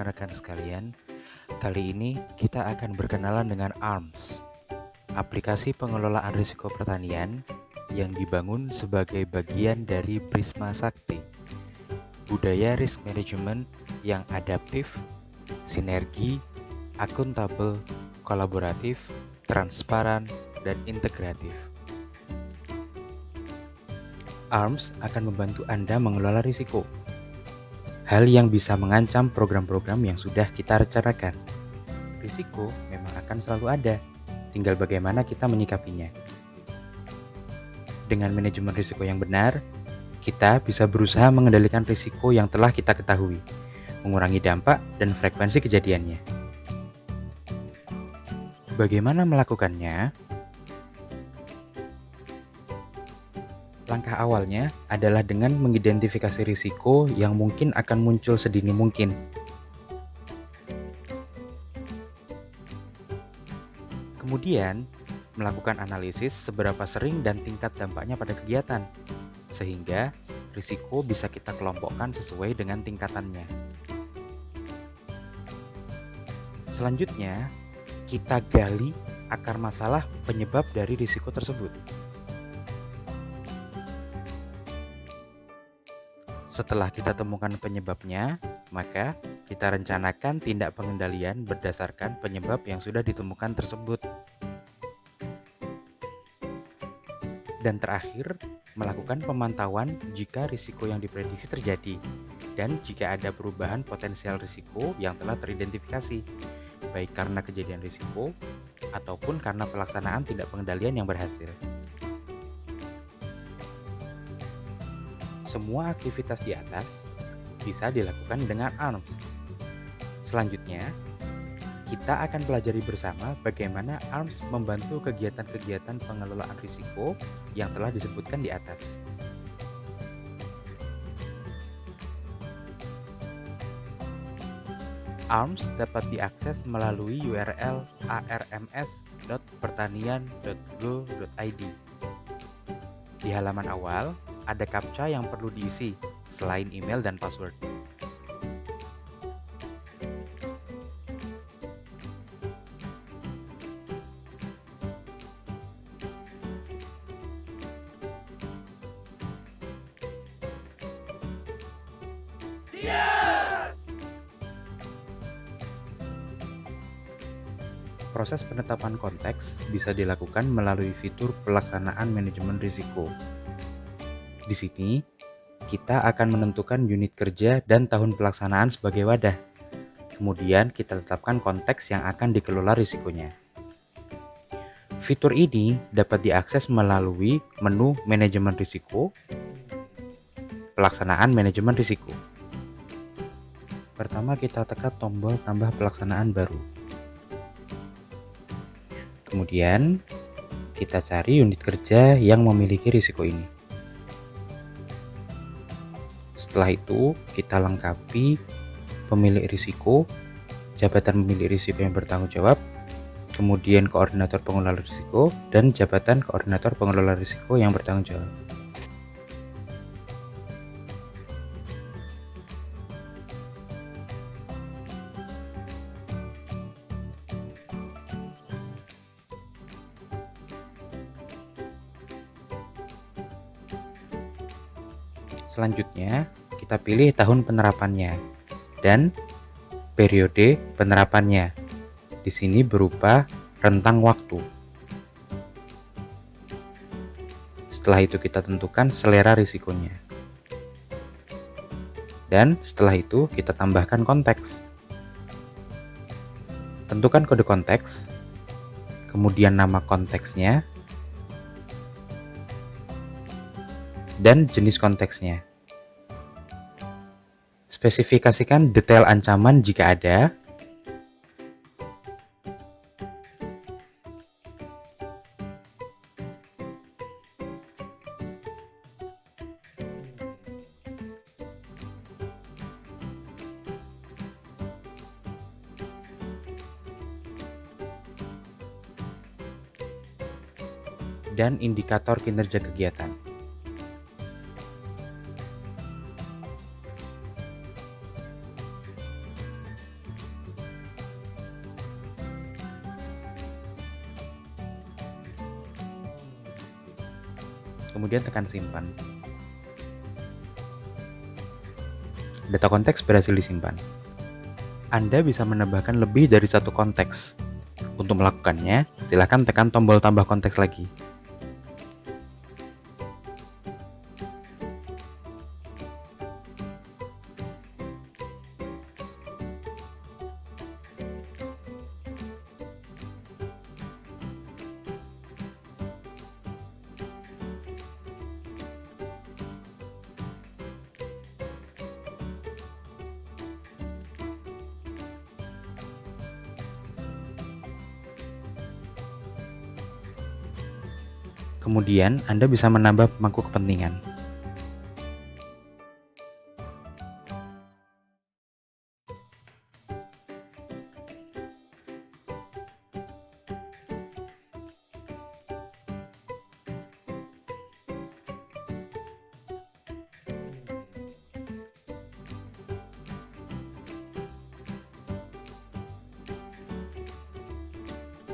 rekan-rekan sekalian. Kali ini kita akan berkenalan dengan ARMS, aplikasi pengelolaan risiko pertanian yang dibangun sebagai bagian dari Prisma Sakti, budaya risk management yang adaptif, sinergi, akuntabel, kolaboratif, transparan, dan integratif. ARMS akan membantu Anda mengelola risiko, hal yang bisa mengancam program-program yang sudah kita rencanakan. Risiko memang akan selalu ada, tinggal bagaimana kita menyikapinya. Dengan manajemen risiko yang benar, kita bisa berusaha mengendalikan risiko yang telah kita ketahui, mengurangi dampak dan frekuensi kejadiannya. Bagaimana melakukannya? Langkah awalnya adalah dengan mengidentifikasi risiko yang mungkin akan muncul sedini mungkin. Kemudian, melakukan analisis seberapa sering dan tingkat dampaknya pada kegiatan, sehingga risiko bisa kita kelompokkan sesuai dengan tingkatannya. Selanjutnya, kita gali akar masalah penyebab dari risiko tersebut. Setelah kita temukan penyebabnya, maka kita rencanakan tindak pengendalian berdasarkan penyebab yang sudah ditemukan tersebut. Dan terakhir, melakukan pemantauan jika risiko yang diprediksi terjadi dan jika ada perubahan potensial risiko yang telah teridentifikasi, baik karena kejadian risiko ataupun karena pelaksanaan tindak pengendalian yang berhasil. Semua aktivitas di atas bisa dilakukan dengan ARMS. Selanjutnya, kita akan pelajari bersama bagaimana ARMS membantu kegiatan-kegiatan pengelolaan risiko yang telah disebutkan di atas. ARMS dapat diakses melalui URL arms.pertanian.go.id. Di halaman awal, ada captcha yang perlu diisi selain email dan password. Proses penetapan konteks bisa dilakukan melalui fitur pelaksanaan manajemen risiko. Di sini, kita akan menentukan unit kerja dan tahun pelaksanaan sebagai wadah. Kemudian kita tetapkan konteks yang akan dikelola risikonya. Fitur ini dapat diakses melalui menu manajemen risiko, pelaksanaan manajemen risiko. Pertama kita tekan tombol tambah pelaksanaan baru. Kemudian kita cari unit kerja yang memiliki risiko ini. Setelah itu, kita lengkapi pemilik risiko, jabatan pemilik risiko yang bertanggung jawab, kemudian koordinator pengelola risiko, dan jabatan koordinator pengelola risiko yang bertanggung jawab. Selanjutnya, kita pilih tahun penerapannya dan periode penerapannya. Di sini berupa rentang waktu. Setelah itu kita tentukan selera risikonya. Dan setelah itu kita tambahkan konteks. Tentukan kode konteks, kemudian nama konteksnya, dan jenis konteksnya. Spesifikasikan detail ancaman jika ada, dan indikator kinerja kegiatan. Kemudian tekan simpan. Data konteks berhasil disimpan. Anda bisa menambahkan lebih dari satu konteks. Untuk melakukannya, silakan tekan tombol tambah konteks lagi. Kemudian, Anda bisa menambah pemangku kepentingan.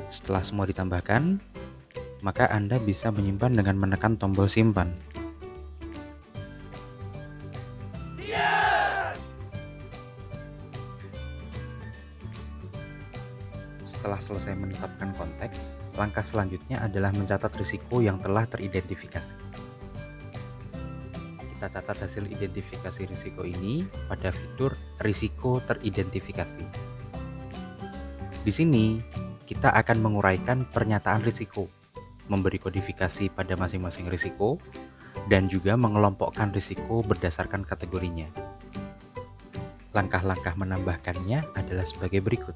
Setelah semua ditambahkan, maka Anda bisa menyimpan dengan menekan tombol simpan. Setelah selesai menetapkan konteks, langkah selanjutnya adalah mencatat risiko yang telah teridentifikasi. Kita catat hasil identifikasi risiko ini pada fitur risiko teridentifikasi. Di sini, kita akan menguraikan pernyataan risiko, memberi kodifikasi pada masing-masing risiko, dan juga mengelompokkan risiko berdasarkan kategorinya. Langkah-langkah menambahkannya adalah sebagai berikut.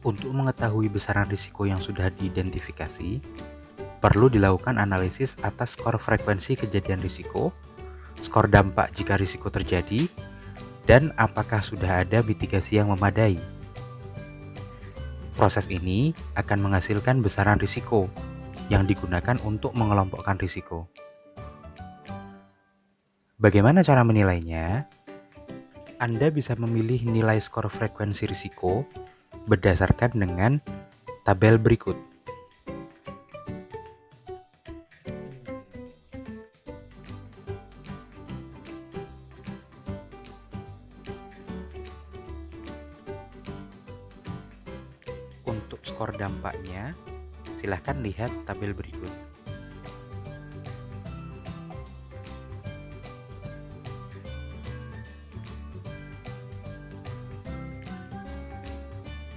Untuk mengetahui besaran risiko yang sudah diidentifikasi, perlu dilakukan analisis atas skor frekuensi kejadian risiko, skor dampak jika risiko terjadi, dan apakah sudah ada mitigasi yang memadai. Proses ini akan menghasilkan besaran risiko yang digunakan untuk mengelompokkan risiko. Bagaimana cara menilainya? Anda bisa memilih nilai skor frekuensi risiko berdasarkan dengan tabel berikut. Untuk skor dampaknya, silahkan lihat tabel berikut.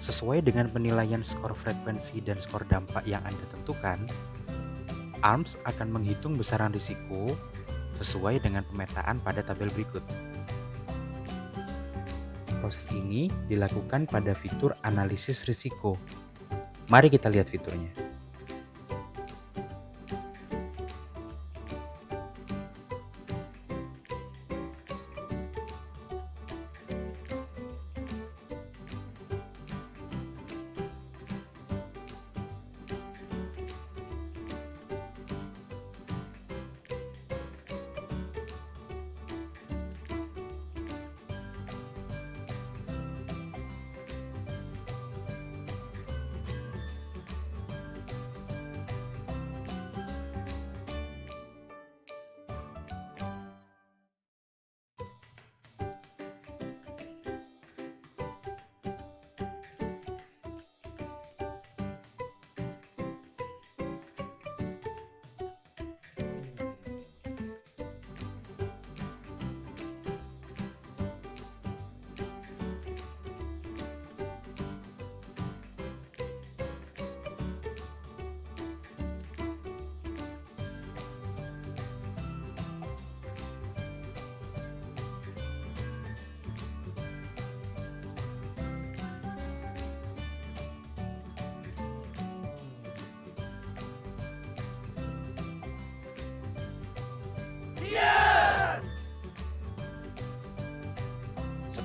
Sesuai dengan penilaian skor frekuensi dan skor dampak yang Anda tentukan, ARMS akan menghitung besaran risiko sesuai dengan pemetaan pada tabel berikut. Proses ini dilakukan pada fitur analisis risiko. Mari kita lihat fiturnya.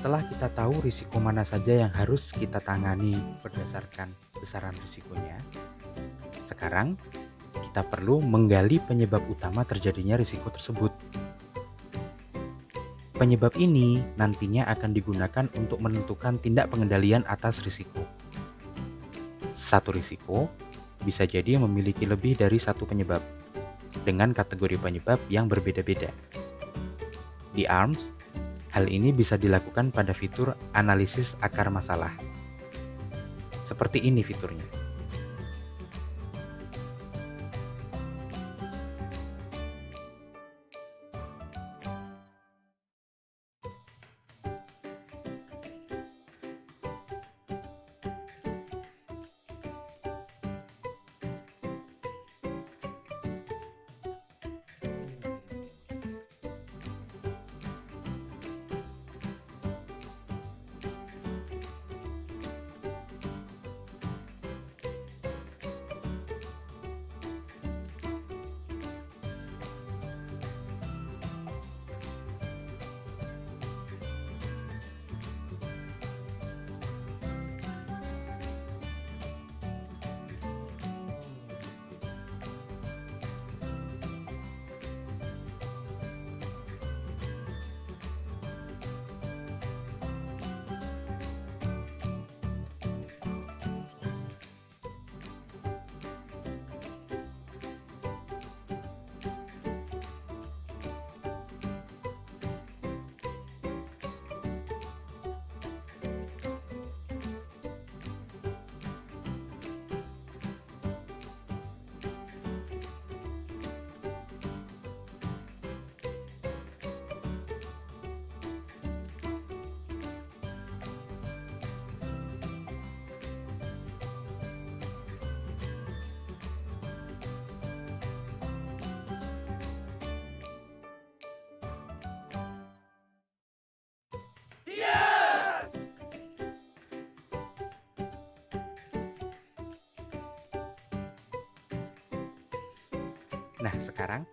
Setelah kita tahu risiko mana saja yang harus kita tangani berdasarkan besaran risikonya, sekarang kita perlu menggali penyebab utama terjadinya risiko tersebut. Penyebab ini nantinya akan digunakan untuk menentukan tindak pengendalian atas risiko. Satu risiko bisa jadi memiliki lebih dari satu penyebab, dengan kategori penyebab yang berbeda-beda. Di ARMS, hal ini bisa dilakukan pada fitur analisis akar masalah. Seperti ini fiturnya. Nah, sekarang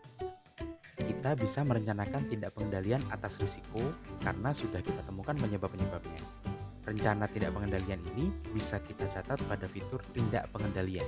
kita bisa merencanakan tindak pengendalian atas risiko karena sudah kita temukan penyebab-penyebabnya. Rencana tindak pengendalian ini bisa kita catat pada fitur tindak pengendalian.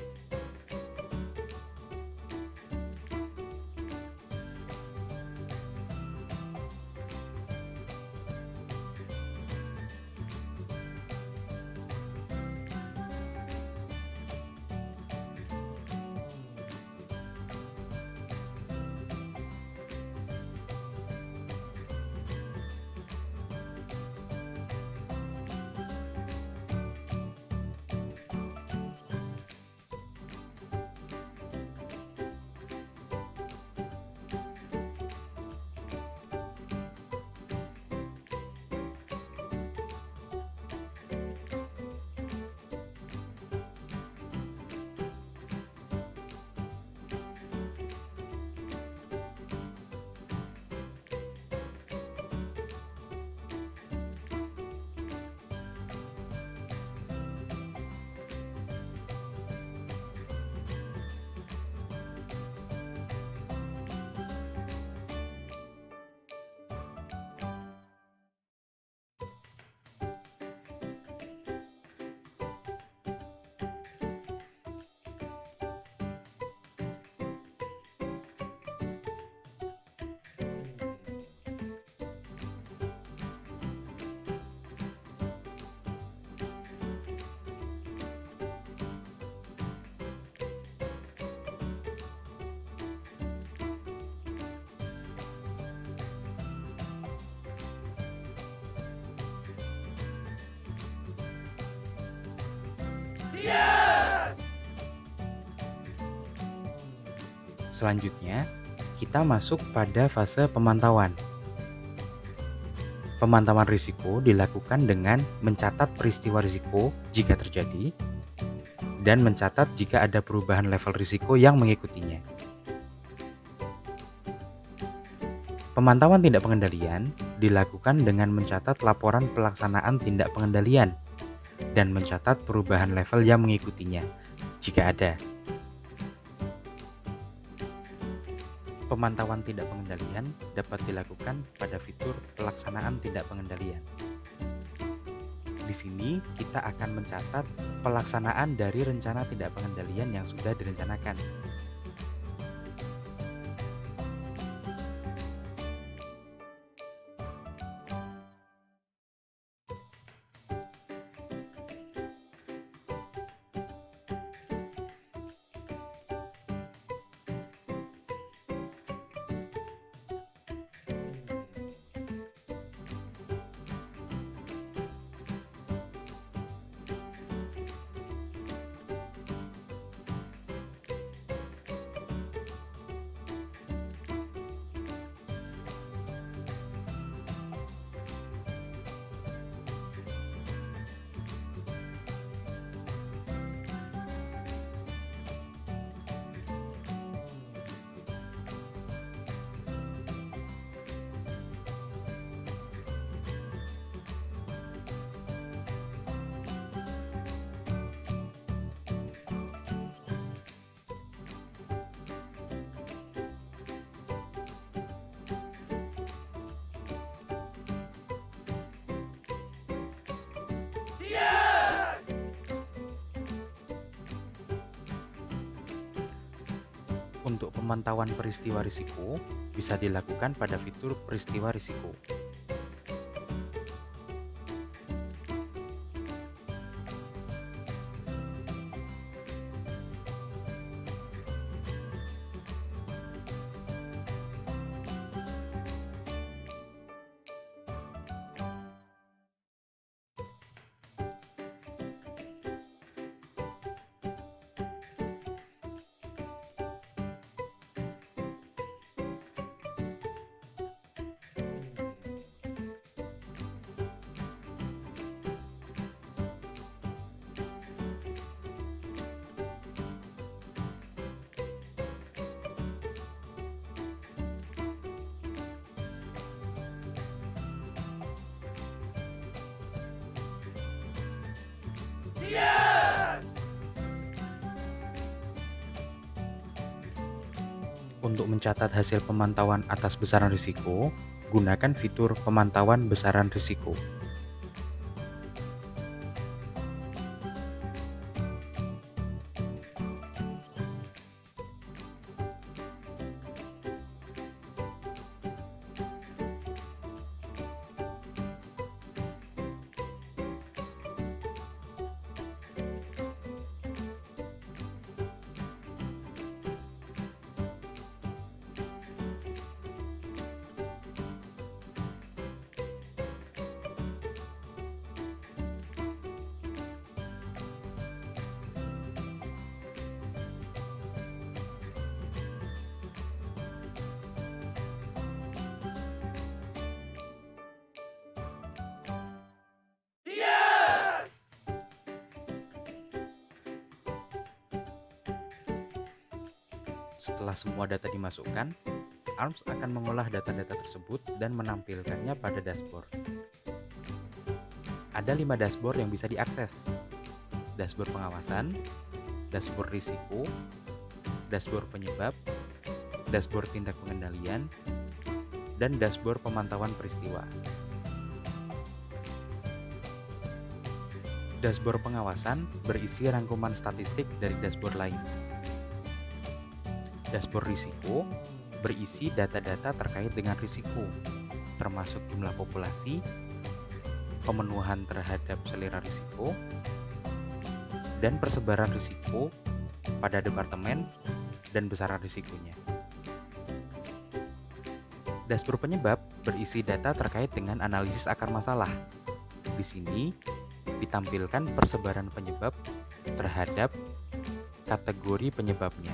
Selanjutnya, kita masuk pada fase pemantauan. Pemantauan risiko dilakukan dengan mencatat peristiwa risiko jika terjadi dan mencatat jika ada perubahan level risiko yang mengikutinya. Pemantauan tindak pengendalian dilakukan dengan mencatat laporan pelaksanaan tindak pengendalian dan mencatat perubahan level yang mengikutinya jika ada. Pemantauan tindak pengendalian dapat dilakukan pada fitur pelaksanaan tindak pengendalian. Di sini kita akan mencatat pelaksanaan dari rencana tindak pengendalian yang sudah direncanakan. Untuk pemantauan peristiwa risiko bisa dilakukan pada fitur peristiwa risiko. Untuk mencatat hasil pemantauan atas besaran risiko, gunakan fitur pemantauan besaran risiko. Setelah semua data dimasukkan, ARMS akan mengolah data-data tersebut dan menampilkannya pada dashboard. Ada 5 dashboard yang bisa diakses. Dashboard pengawasan, dashboard risiko, dashboard penyebab, dashboard tindak pengendalian, dan dashboard pemantauan peristiwa. Dashboard pengawasan berisi rangkuman statistik dari dashboard lain. Dashboard risiko berisi data-data terkait dengan risiko, termasuk jumlah populasi, pemenuhan terhadap selera risiko, dan persebaran risiko pada departemen dan besaran risikonya. Dashboard penyebab berisi data terkait dengan analisis akar masalah. Di sini ditampilkan persebaran penyebab terhadap kategori penyebabnya.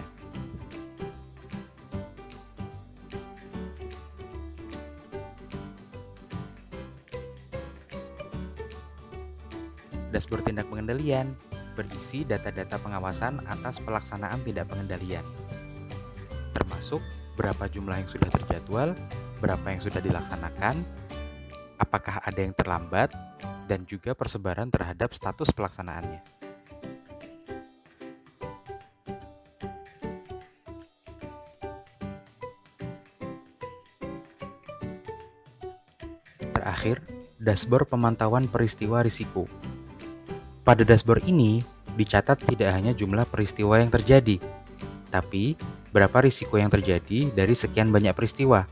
Dashboard tindak pengendalian berisi data-data pengawasan atas pelaksanaan tindak pengendalian, termasuk berapa jumlah yang sudah terjadwal, berapa yang sudah dilaksanakan, apakah ada yang terlambat, dan juga persebaran terhadap status pelaksanaannya. Terakhir, dashboard pemantauan peristiwa risiko Pada dashboard ini, dicatat tidak hanya jumlah peristiwa yang terjadi, tapi berapa risiko yang terjadi dari sekian banyak peristiwa,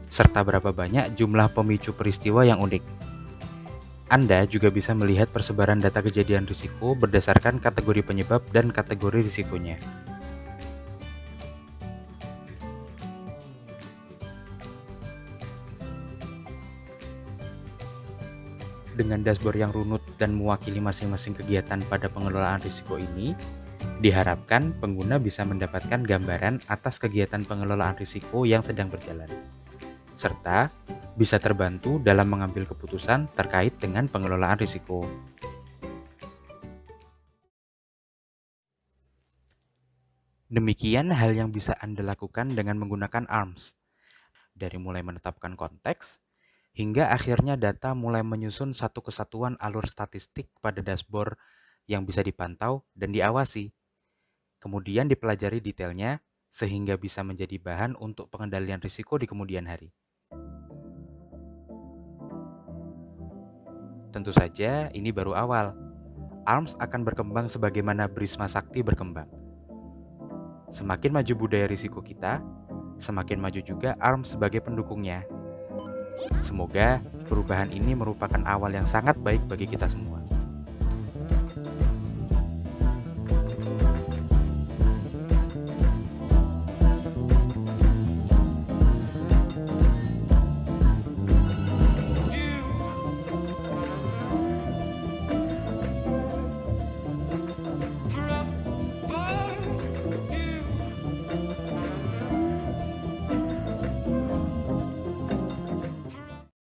serta berapa banyak jumlah pemicu peristiwa yang unik. Anda juga bisa melihat persebaran data kejadian risiko berdasarkan kategori penyebab dan kategori risikonya. Dengan dashboard yang runut dan mewakili masing-masing kegiatan pada pengelolaan risiko ini, diharapkan pengguna bisa mendapatkan gambaran atas kegiatan pengelolaan risiko yang sedang berjalan, serta bisa terbantu dalam mengambil keputusan terkait dengan pengelolaan risiko. Demikian hal yang bisa Anda lakukan dengan menggunakan ARMS, dari mulai menetapkan konteks, hingga akhirnya data mulai menyusun satu kesatuan alur statistik pada dashboard yang bisa dipantau dan diawasi. Kemudian dipelajari detailnya sehingga bisa menjadi bahan untuk pengendalian risiko di kemudian hari. Tentu saja ini baru awal. ARMS akan berkembang sebagaimana Brisma Sakti berkembang. Semakin maju budaya risiko kita, semakin maju juga ARMS sebagai pendukungnya. Semoga perubahan ini merupakan awal yang sangat baik bagi kita semua.